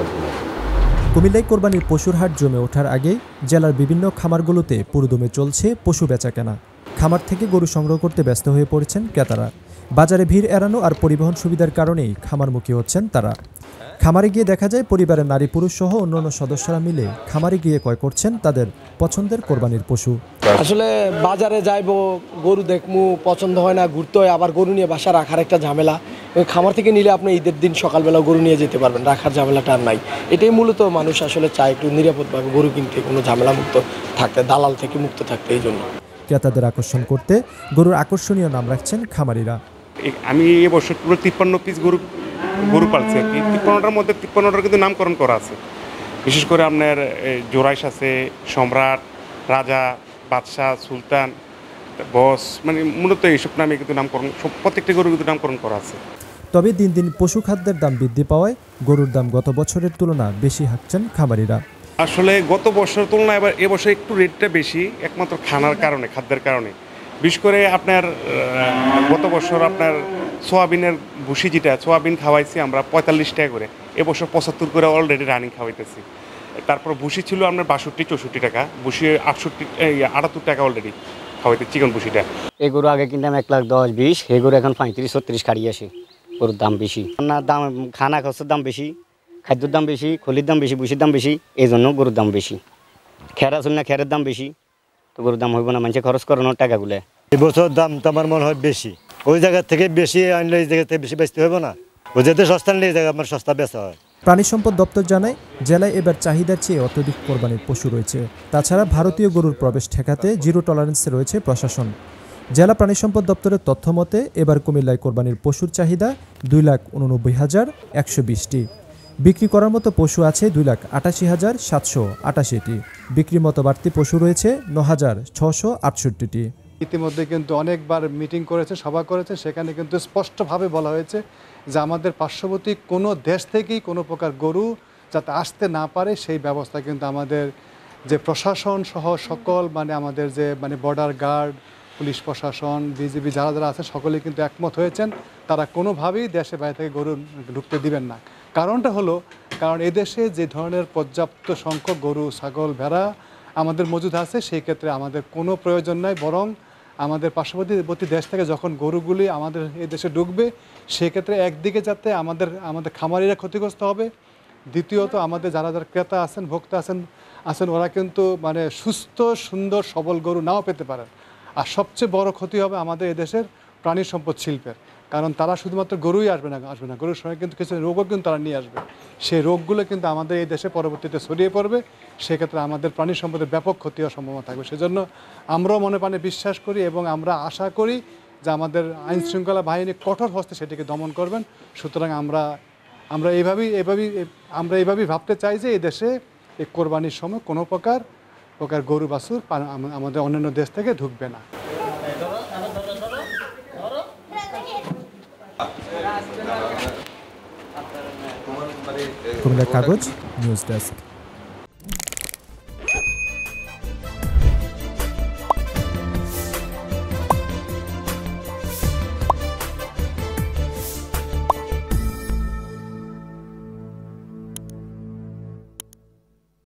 মাধ্যমে। কুমিল্লায় কোরবানির পশুর হাট জমে ওঠার আগেই জেলার বিভিন্ন খামারগুলোতে পুরোদমে চলছে পশু বেচাকেনা। খামার থেকে গরু সংগ্রহ করতে ব্যস্ত হয়ে পড়েছেন ক্রেতারা। বাজারে ভিড় এড়ানো আর পরিবহন সুবিধার কারণেই খামারমুখী হচ্ছেন তারা। খামারে গিয়ে দেখা যায় পরিবারের নারী পুরুষ সহ অন্যান্য সদস্যরা মিলে খামারে গিয়ে ক্রয় করছেন তাদের পছন্দের কোরবানির পশু। আসলে বাজারে যাইবো, গরু দেখমু, পছন্দ হয় না, ঘুরতে হয়, আবার গরু নিয়ে বাসা রাখার একটা ঝামেলা। খামার থেকে নিলে আপনি ঈদের দিন সকালবেলা গরু নিয়ে যেতে পারবেন, রাখার ঝামেলাটা আর নাই। এটাই মূলত মানুষ আসলে চায়, একটু নিরাপদভাবে গরু কিনতে, কোনো ঝামেলা মুক্ত থাকতে, দালাল থেকে মুক্ত থাকতে। এই জন্য ক্রেতাদের আকর্ষণ করতে গরুর আকর্ষণীয় নাম রাখছেন খামারিরা। আমি এবছর পুরো 53 পিস গরু পালছি আর কি। 53টার মধ্যে 53টার কিন্তু নামকরণ করা আছে। বিশেষ করে আপনার জোরাইশ আছে, সম্রাট, রাজা, বাদশাহ, সুলতান, বস, মানে মূলত এইসব নামে কিন্তু নামকরণ, প্রত্যেকটা গরু কিন্তু নামকরণ করা আছে। তবে দিন দিন পশু খাদ্যের দাম বৃদ্ধি পাওয়ায় গরুর দাম গত বছরের তুলনা বেশি হাঁকছেন খামারিরা। আসলে গত বছরের তুলনায় এবার এবছর একটু রেটটা বেশি, একমাত্র খানার কারণে, খাদ্যের কারণে। বিশেষ করে আপনার গত বছর আপনার সোয়াবিনের ভুসি, যেটা সোয়াবিন খাওয়াইছি আমরা 45 টাকা করে, এবছর 75 করে অলরেডি রানিং খাওয়াইতেছি। তারপর ভুসি ছিল আপনার 62-64 টাকা, ভুসি 78 টাকা অলরেডি খাওয়াইতে চিকন ভুসিটা। এই গরু আগে কিনতাম 1,10,20, এই গরু এখন 35-36 কাড়ি আসে। গরুর দাম বেশি, আপনার দাম খানা খরচের দাম বেশি, খাদ্যের দাম বেশি, খলির দাম বেশি, ভুসির দাম বেশি, এই জন্য গরুর দাম বেশি। খের আসল না, খেরের দাম বেশি, তো গরুর দাম হইব না, মানুষে খরচ করানোর টাকাগুলো। এবছর দাম তো আমার মনে হয় বেশি, ওই জায়গা থেকে বেশি আনলে এই জায়গা থেকে বেশি বেচতে হবে না, ওই জায়গাতে সস্তা আনলে এই জায়গায় আমার সস্তা বেচা হয়। প্রাণী সম্পদ দপ্তর জানায় জেলায় এবার চাহিদার চেয়ে অত্যধিক কোরবানির পশু রয়েছে। তাছাড়া ভারতীয় গরুর প্রবেশ ঠেকাতে জিরো টলারেন্সে রয়েছে প্রশাসন। জেলা প্রাণী সম্পদ দপ্তরের তথ্য মতে এবার কুমিল্লায় কোরবানির পশুর চাহিদা 2,89,120টি। বিক্রি করার মতো পশু আছে 2,88,788টি। বিক্রির মতো বাড়তি পশু রয়েছে 9,668টি। ইতিমধ্যে কিন্তু অনেকবার মিটিং করেছে, সভা করেছে, সেখানে কিন্তু স্পষ্টভাবে বলা হয়েছে যে আমাদের পার্শ্ববর্তী কোনো দেশ থেকেই কোনো প্রকার গরু যাতে আসতে না পারে সেই ব্যবস্থা কিন্তু আমাদের যে প্রশাসন সহ সকল আমাদের যে বর্ডার গার্ড, পুলিশ প্রশাসন, বিজিবি যারা যারা আছে সকলেই কিন্তু একমত হয়েছেন। তারা কোনোভাবেই দেশে বাইরে থেকে গরু ঢুকতে দিবেন না। কারণটা হলো, কারণ এদেশে যে ধরনের পর্যাপ্ত সংখ্যক গরু, ছাগল, ভেড়া আমাদের মজুদ আছে, সেই ক্ষেত্রে আমাদের কোনো প্রয়োজন নাই, বরং আমাদের পার্শ্ববর্তী দেশ থেকে যখন গরুগুলি আমাদের এই দেশে ঢুকবে, সেক্ষেত্রে একদিকে যাতে আমাদের খামারিরা ক্ষতিগ্রস্ত হবে, দ্বিতীয়ত আমাদের যারা যারা ক্রেতা আছেন, ভোক্তা আছেন ওরা কিন্তু সুস্থ সুন্দর সবল গরু নাও পেতে পারেন। আর সবচেয়ে বড় ক্ষতি হবে আমাদের এদেশের প্রাণী সম্পদ শিল্পের, কারণ তারা শুধুমাত্র গরুই আসবে না, গরুর সঙ্গে কিন্তু কিছু রোগও কিন্তু তারা নিয়ে আসবে। সেই রোগগুলো কিন্তু আমাদের এই দেশে পরবর্তীতে ছড়িয়ে পড়বে, সেক্ষেত্রে আমাদের প্রাণী সম্পদের ব্যাপক ক্ষতি হওয়ার সম্ভাবনা থাকবে। সেজন্য আমরাও মনে প্রাণে বিশ্বাস করি এবং আমরা আশা করি যে আমাদের আইনশৃঙ্খলা বাহিনী কঠোর হস্তে সেটিকে দমন করবেন। সুতরাং আমরা এইভাবেই ভাবতে চাই যে এই দেশে এই কোরবানির সময় কোনো প্রকার গরু বাছুর আমাদের অন্যান্য দেশ থেকে ঢুকবে না। কুমিল্লা কাগজ নিউজ ডেস্ক।